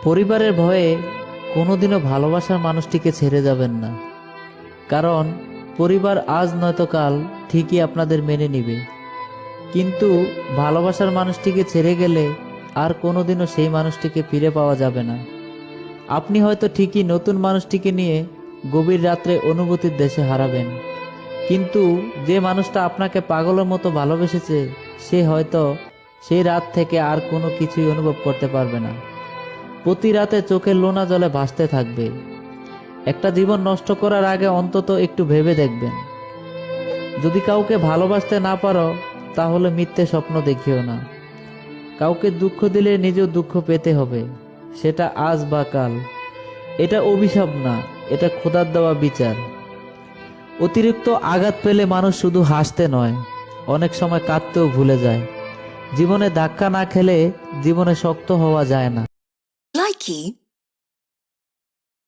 পরিবারের ভয়ে কোনোদিনও ভালোবাসার মানুষটিকে ছেড়ে যাবেন না, কারণ পরিবার আজ নয়তো কাল ঠিকই আপনাদের মেনে নিবে। কিন্তু ভালোবাসার মানুষটিকে ছেড়ে গেলে আর কোনোদিনও সেই মানুষটিকে ফিরে পাওয়া যাবে না। আপনি হয়তো ঠিকই নতুন মানুষটিকে নিয়ে গভীর রাত্রে অনুভূতির দেশে হারাবেন, কিন্তু যে মানুষটা আপনাকে পাগলের মতো ভালোবেসেছে সে হয়তো সেই রাত থেকে আর কোনো কিছুই অনুভব করতে পারবে না। প্রতি রাতে চোখের লোনা জলে ভাসতে থাকবে। একটা জীবন নষ্ট করার আগে অন্তত একটু ভেবে দেখবেন। যদি কাউকে ভালোবাসতে না পারো তাহলে মিথ্যে স্বপ্ন দেখিও না। কাউকে দুঃখ দিলে নিজেও দুঃখ পেতে হবে, সেটা আজ বা কাল। এটা অভিশাপ না, এটা খোদার দেওয়া বিচার। অতিরিক্ত আঘাত পেলে মানুষ শুধু হাসতে নয়, অনেক সময় কাঁদতেও ভুলে যায়। জীবনে ধাক্কা না খেলে জীবনে শক্ত হওয়া যায় না। Likey